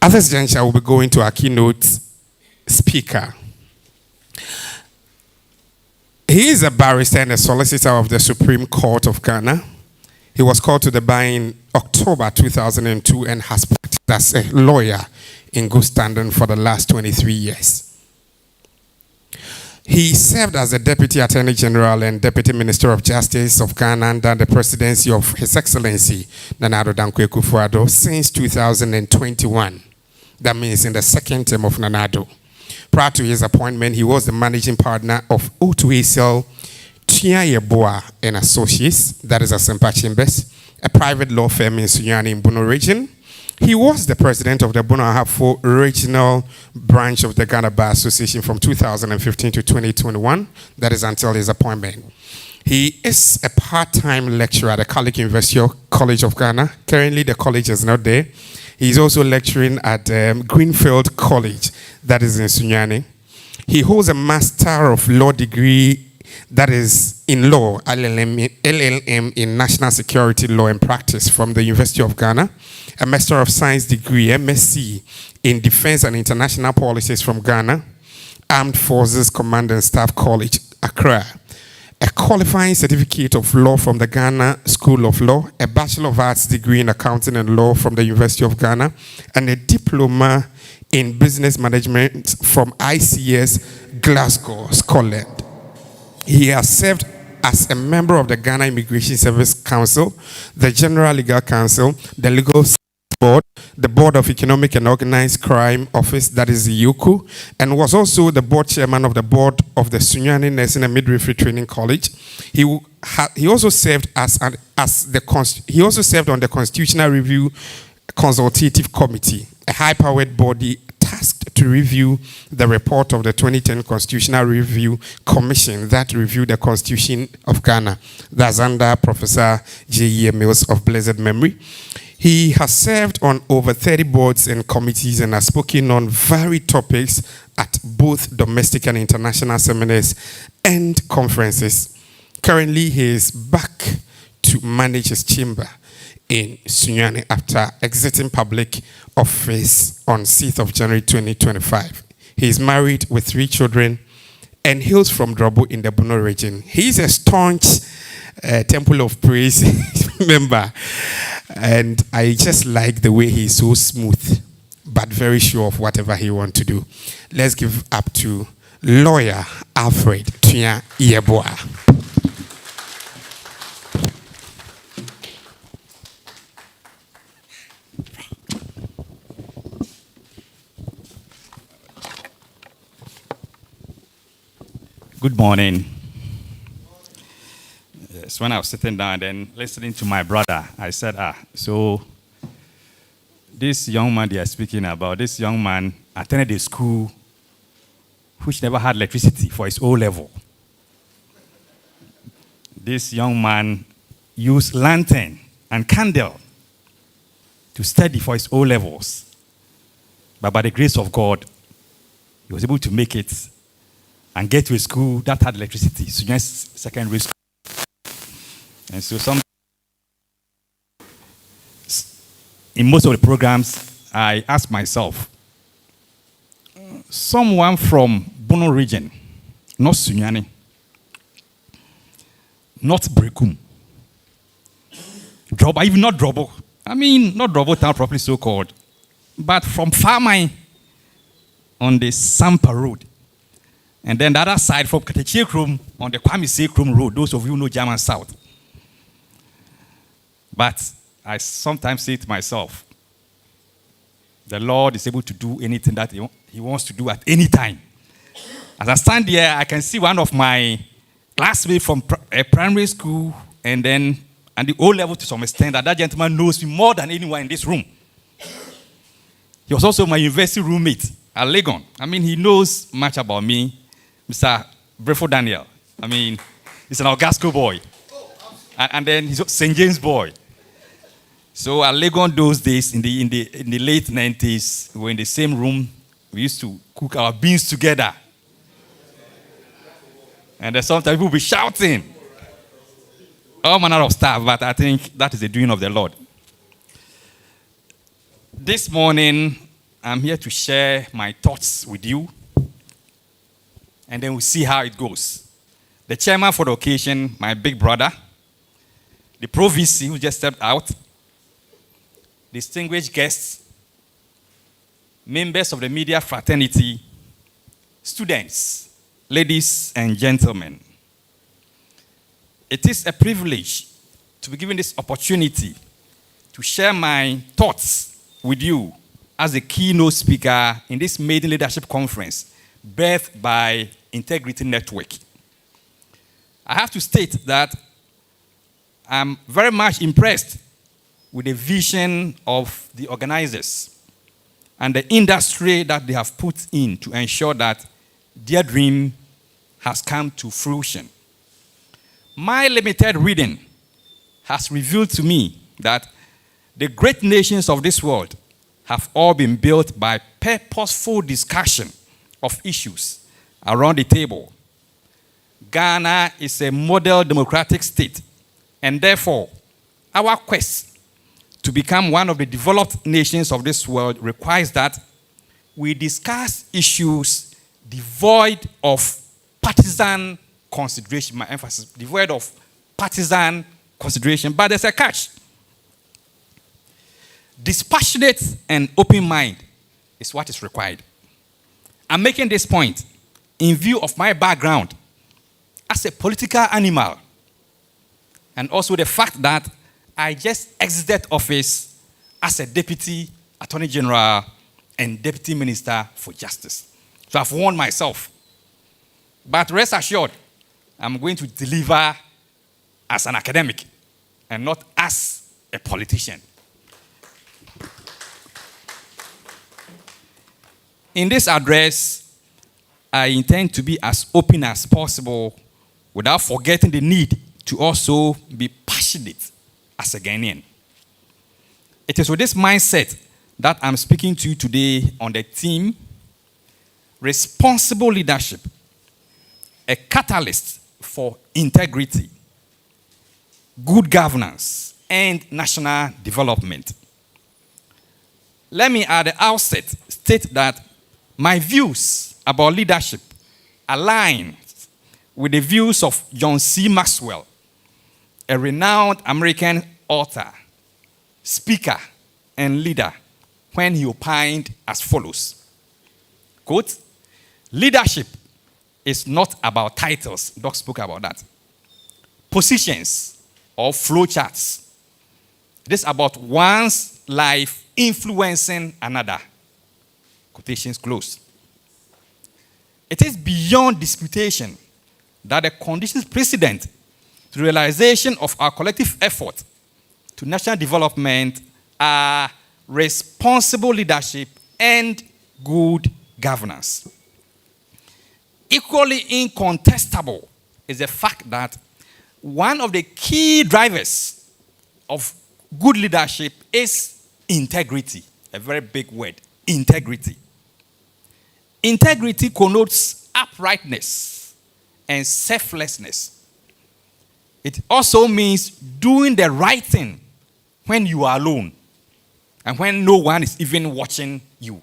At this juncture, we'll be going to our keynote speaker. He is a barrister and a solicitor of the Supreme Court of Ghana. He was called to the bar in October 2002 and has practiced as a lawyer in good standing for the last 23 years. He served as the Deputy Attorney General and Deputy Minister of Justice of Ghana under the presidency of His Excellency Nana Addo Dankwa Akufo-Addo since 2021. That means in the second term of Nana Addo. Prior to his appointment, he was the managing partner of O2ACL Tuah, Yeboah and Associates, that is Asempa Chambers, a private law firm in Sunyani in Bono region. He was the president of the Bono Ahafo regional branch of the Ghana Bar Association from 2015 to 2021, that is until his appointment. He is a part-time lecturer at the Catholic University College of Ghana. Currently, the college is not there. He's also lecturing at Greenfield College, that is in Sunyani. He holds a Master of Law degree, that is in law, LLM in National Security Law and Practice from the University of Ghana, a Master of Science degree, MSc, in Defense and International Policies from Ghana, Armed Forces Command and Staff College, Accra, a qualifying certificate of law from the Ghana School of Law, a Bachelor of Arts degree in Accounting and Law from the University of Ghana, and a diploma in Business Management from ICS Glasgow, Scotland. He has served as a member of the Ghana Immigration Service Council, the General Legal Council, the Legal Board, the Board of Economic and Organized Crime Office, that is the UKU, and was also the board chairman of the board of the Sunyani Nursing and Midwifery Training College. He also served on the Constitutional Review Consultative Committee, a high-powered body tasked to review the report of the 2010 Constitutional Review Commission that reviewed the Constitution of Ghana. That's under Professor J.E. Mills of blessed memory. He has served on over 30 boards and committees and has spoken on varied topics at both domestic and international seminars and conferences. Currently, he is back to manage his chamber in Sunyani after exiting public office on 6th of January 2025. He is married with 3 children and hails from Drobo in the Bono region. He is a staunch Temple of Praise member, and I just like the way he's so smooth but very sure of whatever he wants to do. Let's give up to lawyer Alfred Tuah Yeboah. Good morning. Yes, when I was sitting down and listening to my brother, I said, so this young man they are speaking about, this young man attended a school which never had electricity for his O level. This young man used lantern and candle to study for his O levels. But by the grace of God, he was able to make it and get to a school that had electricity, Sunyani Secondary School. And so in most of the programs, I ask myself, someone from Bono region, not Sunyani, not Brekum, Drobo, even not Drobo, not Drobo town properly so-called, but from Farmai on the Sampa Road. And then the other side from Katechekrum on the Kwame Sekrum Road, those of you who know German South. But I sometimes say to myself, the Lord is able to do anything that He wants to do at any time. As I stand here, I can see one of my classmates from a primary school and the O level to some extent, that gentleman knows me more than anyone in this room. He was also my university roommate at Legon. He knows much about me. Mr. Brefo Daniel. He's an Augasco boy. And then he's a St. James boy. So at Legon those days, in the late 90s, we were in the same room. We used to cook our beans together. And then sometimes people will be shouting. All manner of stuff, but I think that is the doing of the Lord. This morning, I'm here to share my thoughts with you, and then we'll see how it goes. The chairman for the occasion, my big brother, the Pro VC who just stepped out, distinguished guests, members of the media fraternity, students, ladies and gentlemen. It is a privilege to be given this opportunity to share my thoughts with you as a keynote speaker in this maiden leadership conference birthed by Integrity Network. I have to state that I'm very much impressed with the vision of the organizers and the industry that they have put in to ensure that their dream has come to fruition. My limited reading has revealed to me that the great nations of this world have all been built by purposeful discussion of issues around the table. Ghana is a model democratic state, and therefore, our quest to become one of the developed nations of this world requires that we discuss issues devoid of partisan consideration. My emphasis, devoid of partisan consideration, but there's a catch. Dispassionate and open mind is what is required. I'm making this point in view of my background as a political animal, and also the fact that I just exited office as a Deputy Attorney General and Deputy Minister for Justice. So I've warned myself. But rest assured, I'm going to deliver as an academic and not as a politician. In this address, I intend to be as open as possible without forgetting the need to also be passionate as a Ghanaian. It is with this mindset that I'm speaking to you today on the theme, Responsible Leadership, a Catalyst for Integrity, Good Governance, and National Development. Let me at the outset state that my views about leadership align with the views of John C. Maxwell, a renowned American author, speaker, and leader, when he opined as follows, quote, leadership is not about titles, Doc spoke about that, positions, or flowcharts. It is about one's life influencing another. Quotations closed. It is beyond disputation that the conditions precedent to the realization of our collective effort to national development are responsible leadership and good governance. Equally incontestable is the fact that one of the key drivers of good leadership is integrity, a very big word, integrity. Integrity connotes uprightness and selflessness. It also means doing the right thing when you are alone and when no one is even watching you.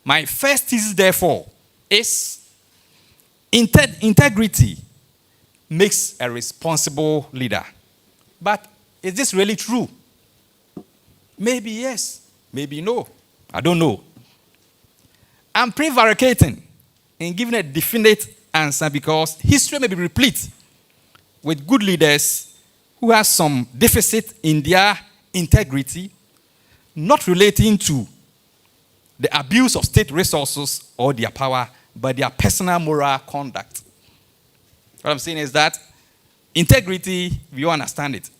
My first thesis, therefore, is integrity makes a responsible leader. But is this really true? Maybe yes, maybe no. I don't know. I'm prevaricating in giving a definite answer because history may be replete with good leaders who have some deficit in their integrity, not relating to the abuse of state resources or their power, but their personal moral conduct. What I'm saying is that integrity, you understand it.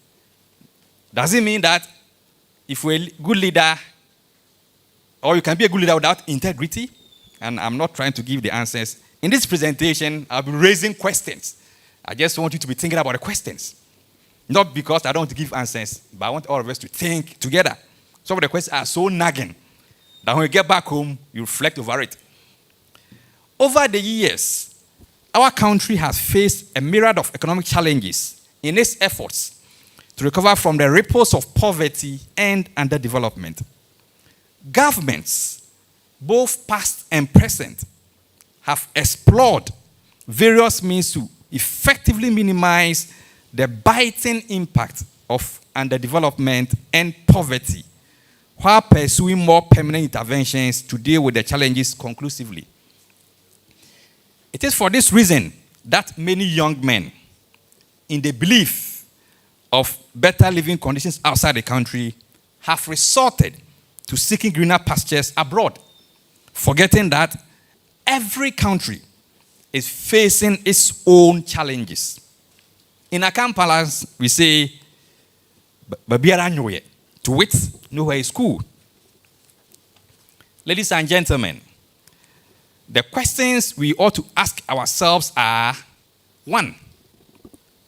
Does it mean that if we're a good leader, or you can be a good leader without integrity? And I'm not trying to give the answers. In this presentation, I'll be raising questions. I just want you to be thinking about the questions. Not because I don't want to give answers, but I want all of us to think together. Some of the questions are so nagging that when you get back home, you reflect over it. Over the years, our country has faced a myriad of economic challenges in its efforts to recover from the ripples of poverty and underdevelopment. Governments, both past and present, have explored various means to effectively minimize the biting impact of underdevelopment and poverty, while pursuing more permanent interventions to deal with the challenges conclusively. It is for this reason that many young men, in the belief of better living conditions outside the country, have resorted to seeking greener pastures abroad, forgetting that every country is facing its own challenges. In Akampalas, we say, "Babiara nowhere," to wit, nowhere is cool. Ladies and gentlemen, the questions we ought to ask ourselves are: 1,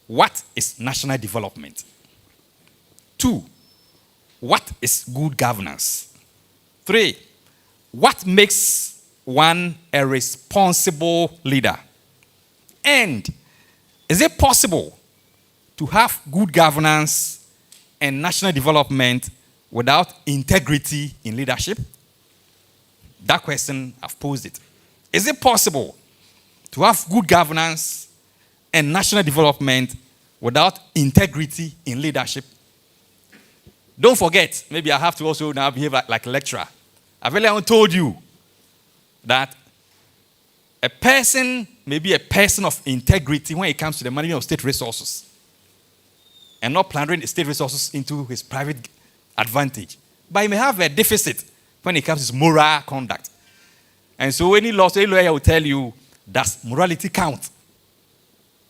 what is national development? 2, what is good governance? 3, what makes one a responsible leader? And is it possible to have good governance and national development without integrity in leadership? That question, I've posed it. Is it possible to have good governance and national development without integrity in leadership? Don't forget, maybe I have to also now behave like a lecturer. I've earlier told you that a person may be a person of integrity when it comes to the management of state resources and not plundering the state resources into his private advantage. But he may have a deficit when it comes to his moral conduct. And so any lawyer will tell you, does morality count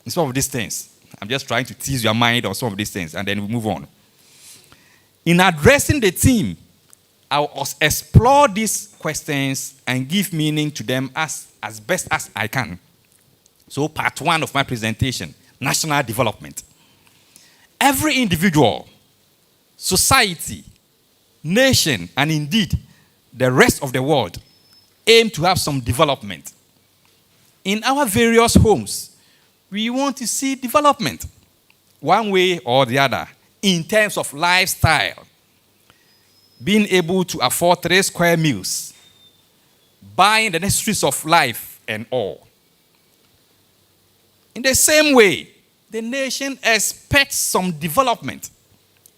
in some of these things? I'm just trying to tease your mind on some of these things, and then we move on. In addressing the theme, I will explore these questions and give meaning to them as best as I can. So part 1 of my presentation, national development. Every individual, society, nation, and indeed the rest of the world aim to have some development. In our various homes, we want to see development, one way or the other, in terms of lifestyle. Being able to afford 3 square meals, buying the necessaries of life and all. In the same way, the nation expects some development.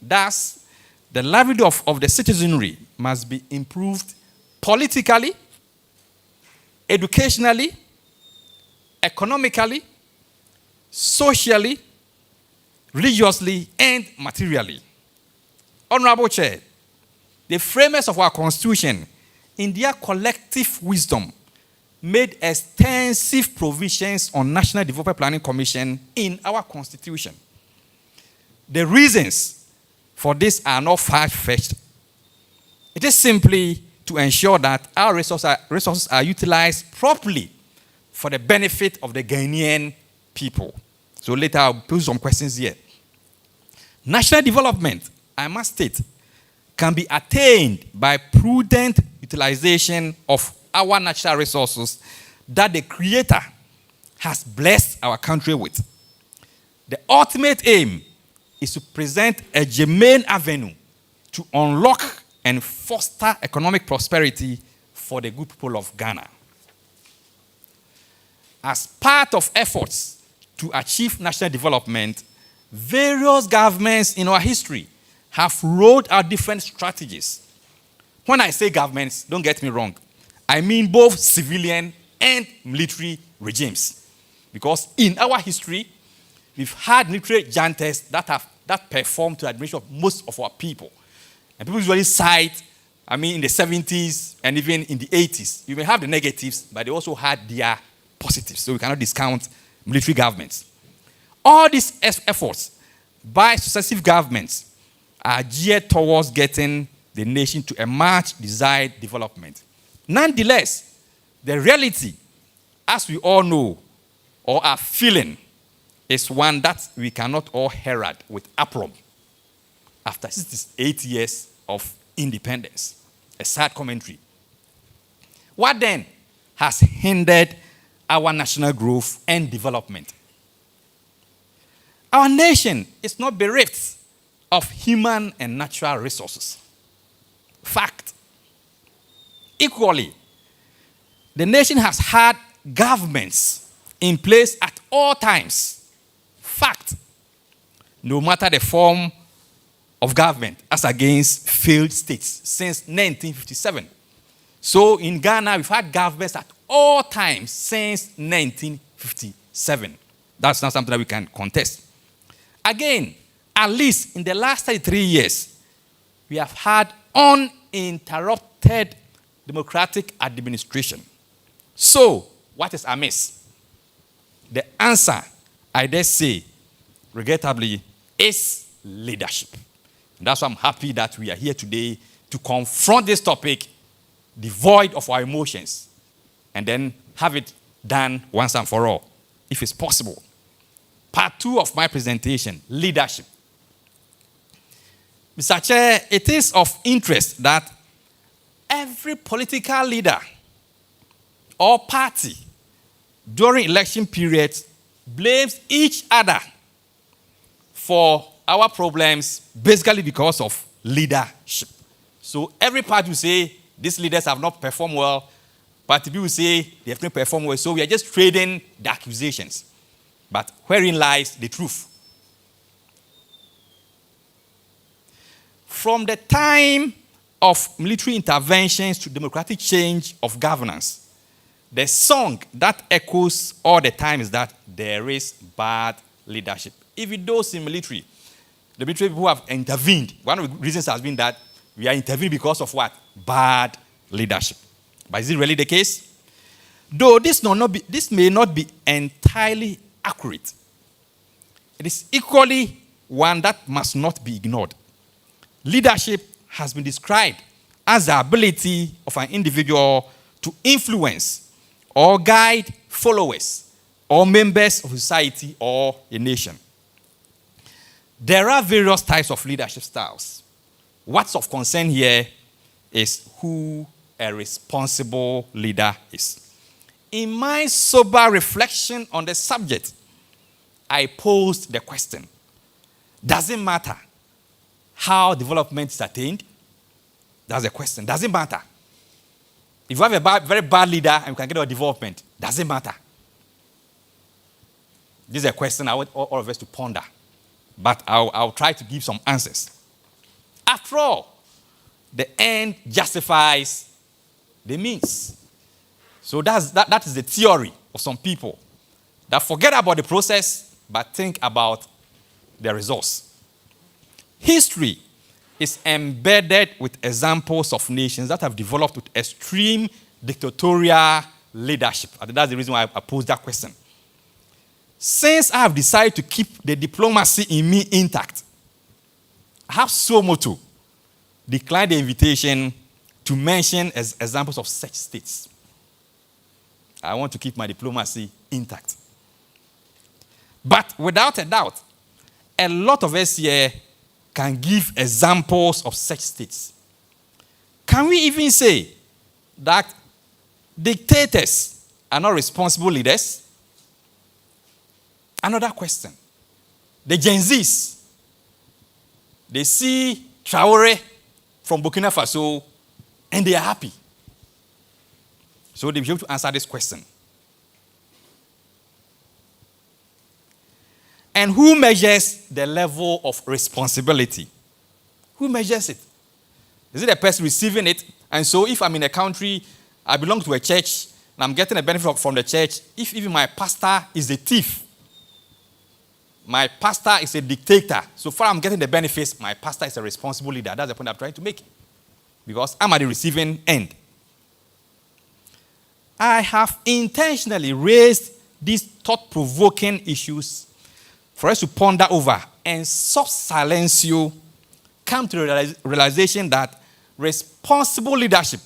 Thus, the livelihood of the citizenry must be improved politically, educationally, economically, socially, religiously, and materially. Honorable Chair, the framers of our Constitution, in their collective wisdom, made extensive provisions on National Development Planning Commission in our Constitution. The reasons for this are not far-fetched. It is simply to ensure that our resources are utilized properly for the benefit of the Ghanaian people. So later I'll pose some questions here. National development, I must state, can be attained by prudent utilization of our natural resources that the Creator has blessed our country with. The ultimate aim is to present a germane avenue to unlock and foster economic prosperity for the good people of Ghana. As part of efforts to achieve national development, various governments in our history have rolled out different strategies. When I say governments, don't get me wrong, I mean both civilian and military regimes. Because in our history, we've had military juntas that performed to the admiration of most of our people. And people usually cite, in the 70s and even in the 80s. You may have the negatives, but they also had their positives. So we cannot discount military governments. All these efforts by successive governments are geared towards getting the nation to a much desired development. Nonetheless, the reality, as we all know or are feeling, is one that we cannot all herald with aplomb after 68 years of independence. A sad commentary. What then has hindered our national growth and development? Our nation is not bereft of human and natural resources. Fact. Equally, the nation has had governments in place at all times. Fact, no matter the form of government, as against failed states since 1957. So in Ghana, we've had governments at all times since 1957. That's not something that we can contest. Again, at least in the last 33 years, we have had uninterrupted democratic administration. So, what is amiss? The answer, I dare say, regrettably, is leadership. And that's why I'm happy that we are here today to confront this topic devoid of our emotions and then have it done once and for all, if it's possible. Part 2 of my presentation, leadership. Mr. Chair, it is of interest that every political leader or party during election periods blames each other for our problems basically because of leadership. So every party will say, these leaders have not performed well, but people will say they have not performed well, so we are just trading the accusations. But wherein lies the truth? From the time of military interventions to democratic change of governance, the song that echoes all the time is that there is bad leadership. Even those in military, the military people who have intervened, one of the reasons has been that we are intervening because of what? Bad leadership. But is it really the case? Though this may not be entirely accurate, it is equally one that must not be ignored. Leadership has been described as the ability of an individual to influence or guide followers or members of society or a nation. There are various types of leadership styles. What's of concern here is who a responsible leader is. In my sober reflection on the subject, I posed the question, does it matter how development is attained? That's the question. Does it matter? If you have a very bad leader and you can get a development, does it matter? This is a question I want all of us to ponder. But I'll try to give some answers. After all, the end justifies the means. So that is the theory of some people that forget about the process but think about the results. History is embedded with examples of nations that have developed with extreme dictatorial leadership. And that's the reason why I posed that question. Since I have decided to keep the diplomacy in me intact, I have so much to decline the invitation to mention as examples of such states. I want to keep my diplomacy intact. But without a doubt, a lot of us here can give examples of such states. Can we even say that dictators are not responsible leaders? Another question. The Gen Zs, they see Traore from Burkina Faso and they are happy. So they should answer this question. And who measures the level of responsibility? Who measures it? Is it the person receiving it? And so if I'm in a country, I belong to a church, and I'm getting a benefit from the church, if even my pastor is a thief, my pastor is a dictator, so far I'm getting the benefits, my pastor is a responsible leader. That's the point I'm trying to make. Because I'm at the receiving end. I have intentionally raised these thought-provoking issues for us to ponder over and sub silencio come to the realization that responsible leadership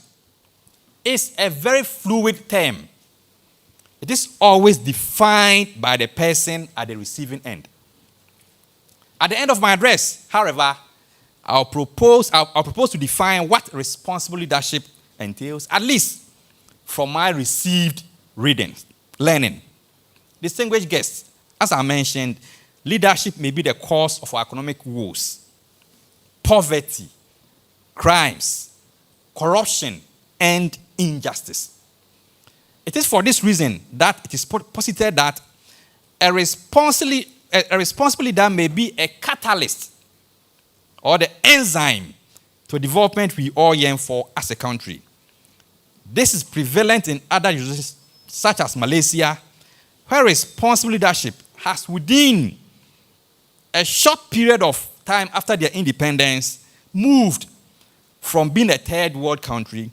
is a very fluid term. It is always defined by the person at the receiving end. At the end of my address, however, I'll propose to define what responsible leadership entails, at least from my received learning. Distinguished guests, as I mentioned, leadership may be the cause of our economic woes, poverty, crimes, corruption, and injustice. It is for this reason that it is posited that a responsible leader may be a catalyst or the enzyme to development we all yearn for as a country. This is prevalent in other jurisdictions such as Malaysia, where responsible leadership has within a short period of time after their independence moved from being a third world country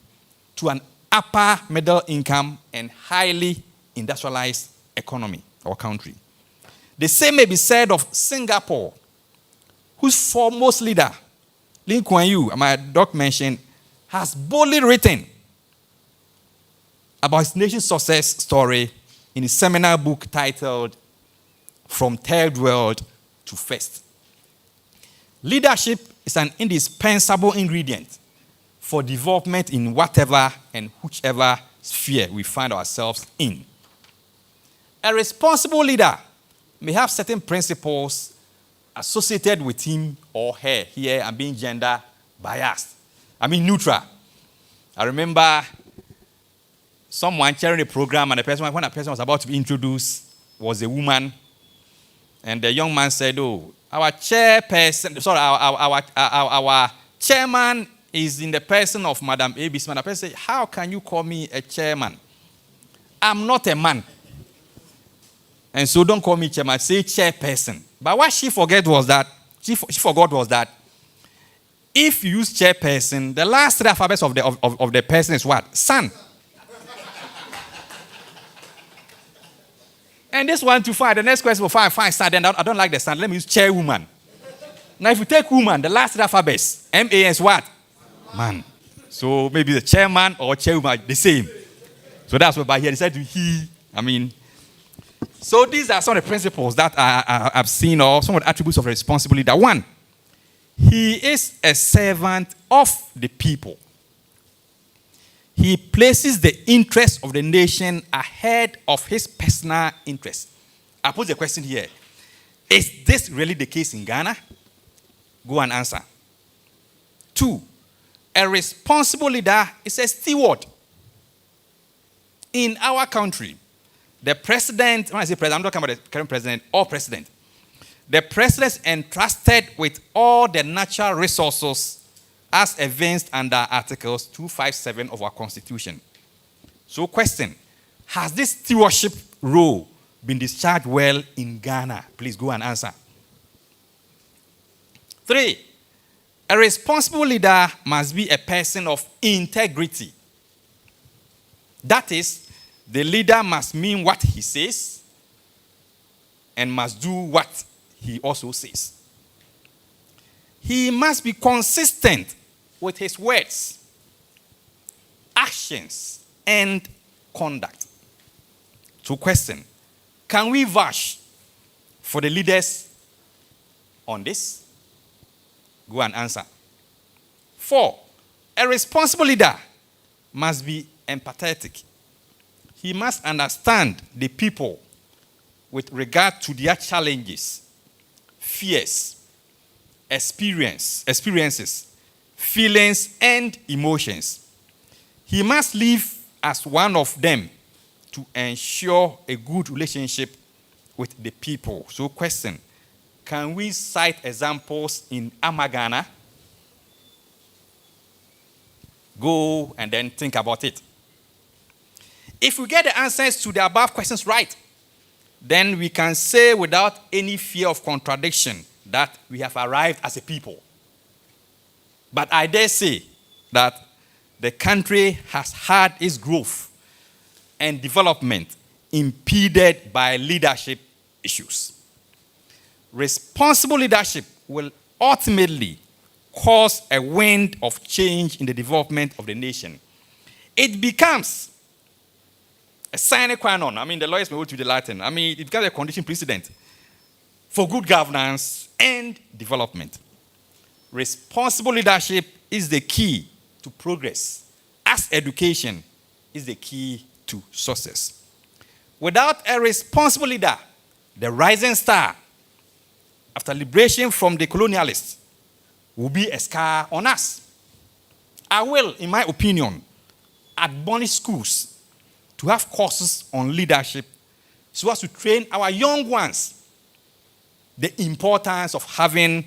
to an upper middle income and highly industrialized economy or country. The same may be said of Singapore, whose foremost leader, Lee Kuan Yew, my doc mentioned, has boldly written about his nation's success story in his seminal book titled From Third World to First. Leadership is an indispensable ingredient for development in whatever and whichever sphere we find ourselves in. A responsible leader may have certain principles associated with him or her. Here I'm being gender biased. Neutral. I remember someone chairing a program, and when a person was about to be introduced was a woman, and the young man said, "Oh, our chairman is in the person of Madam ABC." Madam person said, "How can you call me a chairman? I'm not a man. And so don't call me chairman, say chairperson." But what she forgot was that if you use chairperson, the last three alphabets of the person is what? Son. And this one to find, the next question will find son, then I don't like the son. Let me use chairwoman. Now if you take woman, the last three alphabets, M-A is what? Man. So maybe the chairman or chairwoman, the same. So that's what by here, they said he, So these are some of the principles that I've seen, or some of the attributes of responsibility. That one, he is a servant of the people. He places the interests of the nation ahead of his personal interests. I pose the question here. Is this really the case in Ghana? Go and answer. 2, a responsible leader is a steward. In our country, the president, when I say president, I'm not talking about the current president or president. The president is entrusted with all the natural resources as evinced under Articles 257 of our Constitution. So question, has this stewardship role been discharged well in Ghana? Please go and answer. 3, a responsible leader must be a person of integrity. That is, the leader must mean what he says and must do what he also says. He must be consistent with his words, actions, and conduct. So question, can we vouch for the leaders on this? Go and answer. 4, a responsible leader must be empathetic. He must understand the people with regard to their challenges, fears, experiences, feelings, and emotions. He must live as one of them to ensure a good relationship with the people. So question, can we cite examples in Ghana? Go and then think about it. If we get the answers to the above questions right, then we can say without any fear of contradiction that we have arrived as a people. But I dare say that the country has had its growth and development impeded by leadership issues. Responsible leadership will ultimately cause a wind of change in the development of the nation. It becomes a sine qua non. The lawyers may hold to the Latin. It becomes a condition precedent for good governance and development. Responsible leadership is the key to progress, as education is the key to success. Without a responsible leader, the rising star, after liberation from the colonialists, will be a scar on us. In my opinion, admonish schools to have courses on leadership so as to train our young ones the importance of having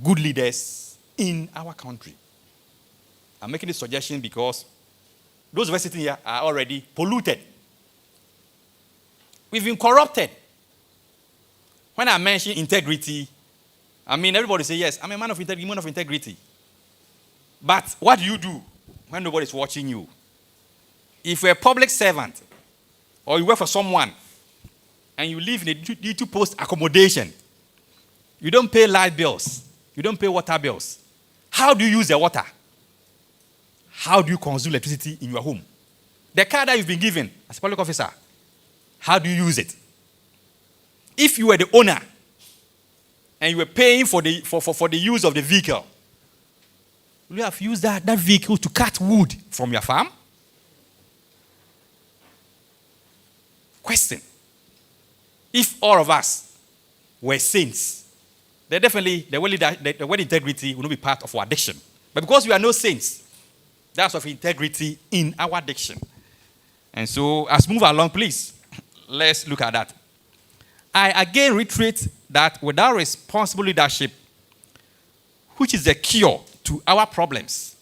good leaders in our country. I'm making this suggestion because those of us sitting here are already polluted. We've been corrupted. When I mention integrity, I mean, everybody say, yes, I'm a man of integrity. But what do you do when nobody's watching you? If you're a public servant, or you work for someone, and you live in a D2 accommodation, you don't pay light bills, you don't pay water bills. How do you use the water? How do you consume electricity in your home? The car that you've been given as a public officer, how do you use it? If you were the owner and you were paying for the use of the vehicle, will you have used that vehicle to cut wood from your farm? Question. If all of us were saints, then definitely the word integrity will not be part of our diction. But because we are no saints, that's of integrity in our diction. And so, as we move along, please, let's look at that. I again reiterate that without responsible leadership, which is the cure to our problems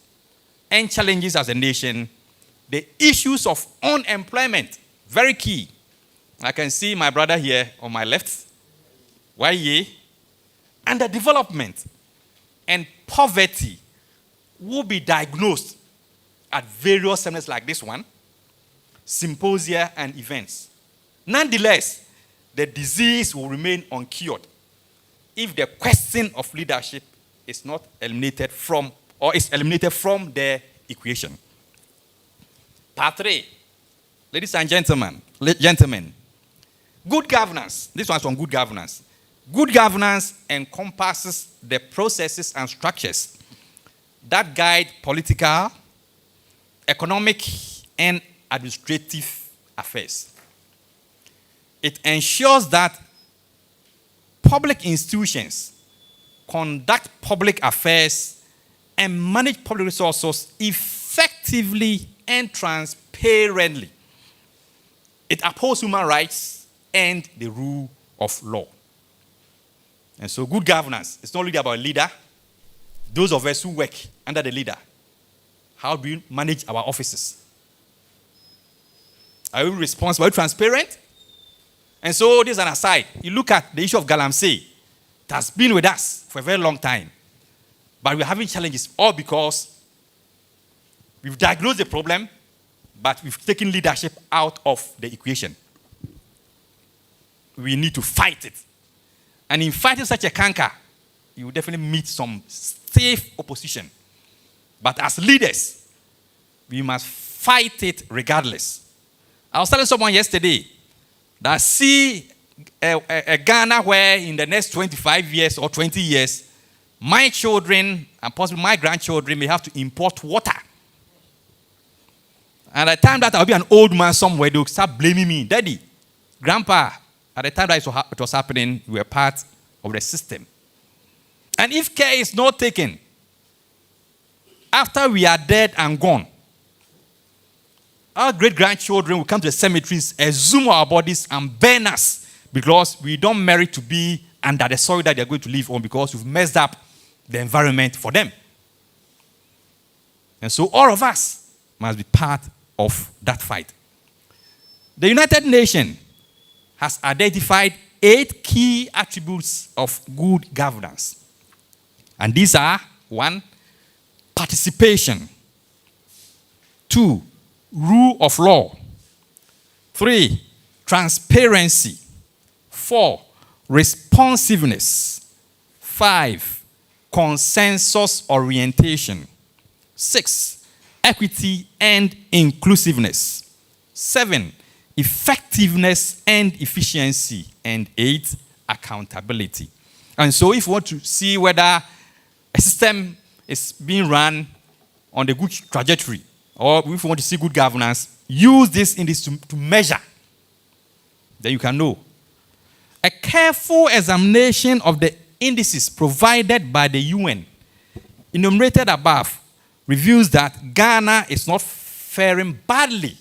and challenges as a nation, the issues of unemployment, very key. I can see my brother here on my left, YA, underdevelopment and poverty will be diagnosed at various seminars like this one, symposia and events. Nonetheless, the disease will remain uncured if the question of leadership is not eliminated from, or is eliminated from the equation. Part 3, ladies and gentlemen, good governance. This one's on good governance. Good governance encompasses the processes and structures that guide political, economic, and administrative affairs. It ensures that public institutions conduct public affairs and manage public resources effectively and transparently. It upholds human rights and the rule of law. And so good governance is not really about a leader. Those of us who work under the leader, how do we manage our offices? Are we responsible? Are we transparent? And so this is an aside. You look at the issue of galamsey. It has been with us for a very long time. But we're having challenges all because we've diagnosed the problem, but we've taken leadership out of the equation. We need to fight it. And in fighting such a canker, you will definitely meet some stiff opposition. But as leaders, we must fight it regardless. I was telling someone yesterday that see a Ghana where in the next 25 years or 20 years, my children and possibly my grandchildren may have to import water. And at the time that I'll be an old man somewhere, they'll start blaming me. Daddy, Grandpa, at the time that it was happening, we were part of the system. And if care is not taken, after we are dead and gone, our great-grandchildren will come to the cemeteries, exhume our bodies, and burn us because we don't merit to be under the soil that they're going to live on because we've messed up the environment for them. And so all of us must be part of that fight. The United Nations has identified 8 key attributes of good governance. And these are: 1, participation; 2, rule of law; 3, transparency; 4, responsiveness; 5, consensus orientation; 6, equity and inclusiveness; 7, effectiveness and efficiency; and 8, accountability. And so if you want to see whether a system is being run on the good trajectory, or if you want to see good governance, use this index to measure. Then you can know. A careful examination of the indices provided by the UN, enumerated above, reveals that Ghana is not faring badly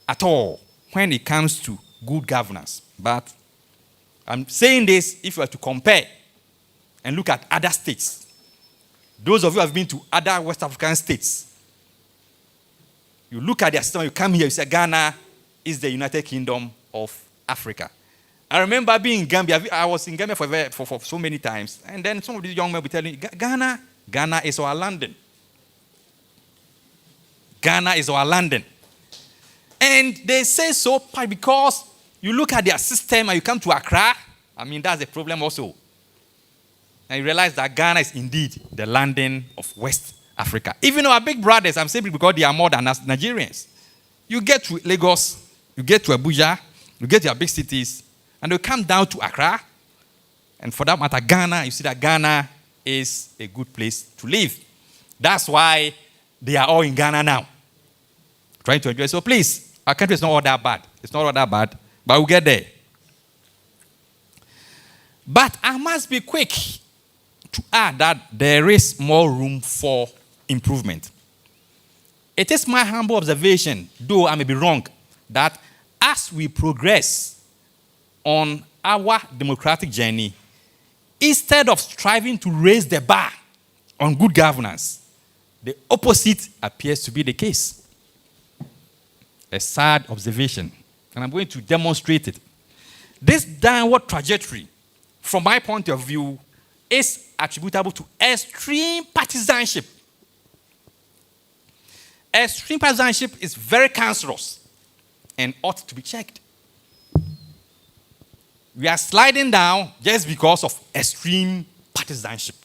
at all when it comes to good governance. But I'm saying this if you are to compare and look at other states. Those of you who have been to other West African states, you look at their system, you come here, you say Ghana is the United Kingdom of Africa. I remember being in Gambia. I was in Gambia for so many times. And then some of these young men will tell me, Ghana is our London. Ghana is our London. And they say so because you look at their system and you come to Accra. I mean, that's a problem also. And you realize that Ghana is indeed the London of West Africa. Even our big brothers, I'm saying because they are more than us Nigerians. You get to Lagos, you get to Abuja, you get to your big cities, and you come down to Accra. And for that matter, Ghana, you see that Ghana is a good place to live. That's why they are all in Ghana now, trying to enjoy. So please, our country is not all that bad. It's not all that bad, but we'll get there. But I must be quick to add that there is more room for improvement. It is my humble observation, though I may be wrong, that as we progress on our democratic journey, instead of striving to raise the bar on good governance, the opposite appears to be the case. A sad observation, and I'm going to demonstrate it. This downward trajectory, from my point of view, is attributable to extreme partisanship. Extreme partisanship is very cancerous and ought to be checked. We are sliding down just because of extreme partisanship.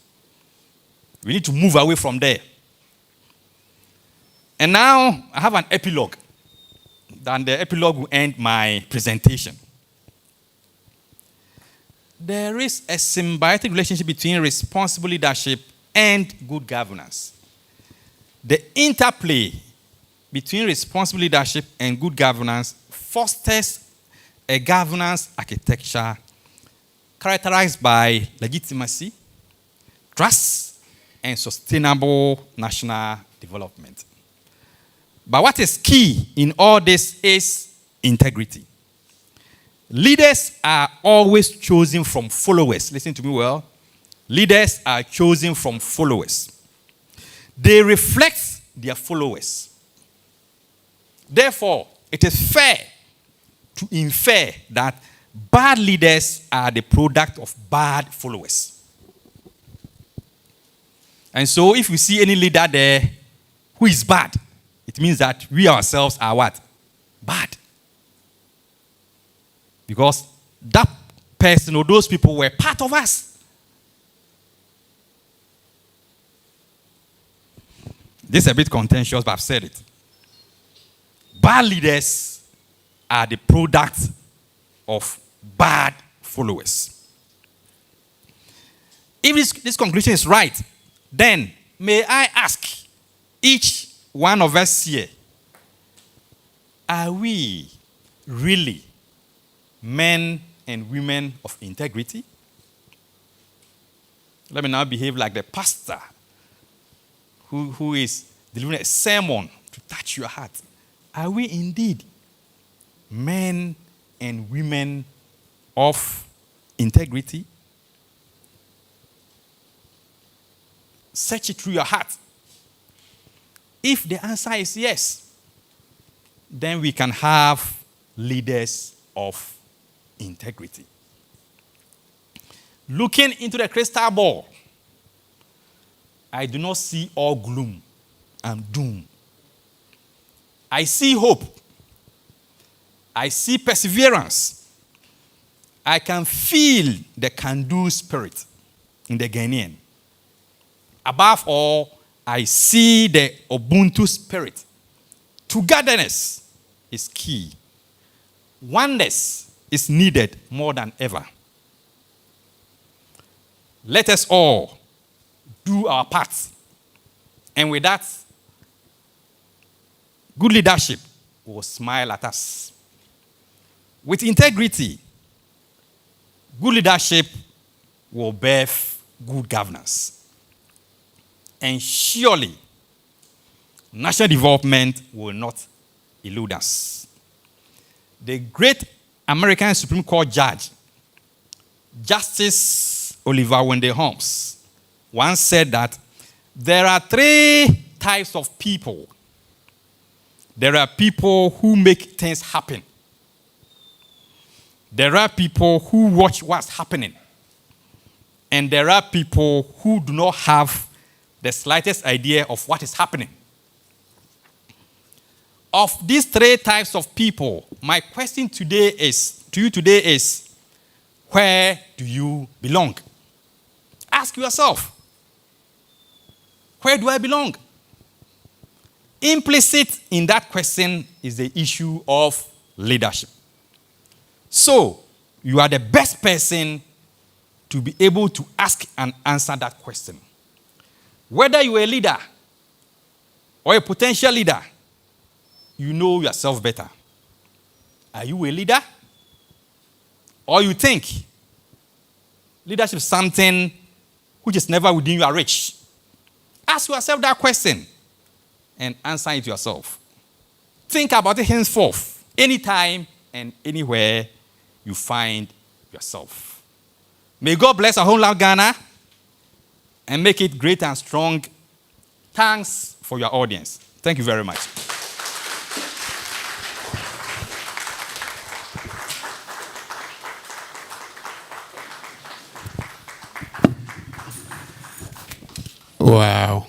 We need to move away from there. And now I have an epilogue. And the epilogue will end my presentation. There is a symbiotic relationship between responsible leadership and good governance. The interplay between responsible leadership and good governance fosters a governance architecture characterized by legitimacy, trust, and sustainable national development. But what is key in all this is integrity. Leaders are always chosen from followers. Listen to me well. Leaders are chosen from followers. They reflect their followers. Therefore, it is fair to infer that bad leaders are the product of bad followers. And so if you see any leader there who is bad, it means that we ourselves are what? Bad. Because that person or those people were part of us. This is a bit contentious, but I've said it. Bad leaders are the product of bad followers. If this conclusion is right, then may I ask each one of us here, are we really men and women of integrity? Let me now behave like the pastor who is delivering a sermon to touch your heart. Are we indeed men and women of integrity? Search it through your heart. If the answer is yes, then we can have leaders of integrity. Looking into the crystal ball, I do not see all gloom and doom. I see hope. I see perseverance. I can feel the can-do spirit in the Ghanaian. Above all, I see the Ubuntu spirit. Togetherness is key. Oneness is needed more than ever. Let us all do our part. And with that, good leadership will smile at us. With integrity, good leadership will birth good governance. And surely, national development will not elude us. The great American Supreme Court judge, Justice Oliver Wendell Holmes, once said that there are 3 types of people. There are people who make things happen. There are people who watch what's happening. And there are people who do not have the slightest idea of what is happening. Of these 3 types of people, my question to you today is, where do you belong? Ask yourself, where do I belong? Implicit in that question is the issue of leadership. So, you are the best person to be able to ask and answer that question. Whether you are a leader or a potential leader, you know yourself better. Are you a leader? Or you think leadership is something which is never within your reach? Ask yourself that question and answer it yourself. Think about it henceforth, anytime and anywhere you find yourself. May God bless our homeland Ghana and make it great and strong. Thanks for your audience. Thank you very much. Wow.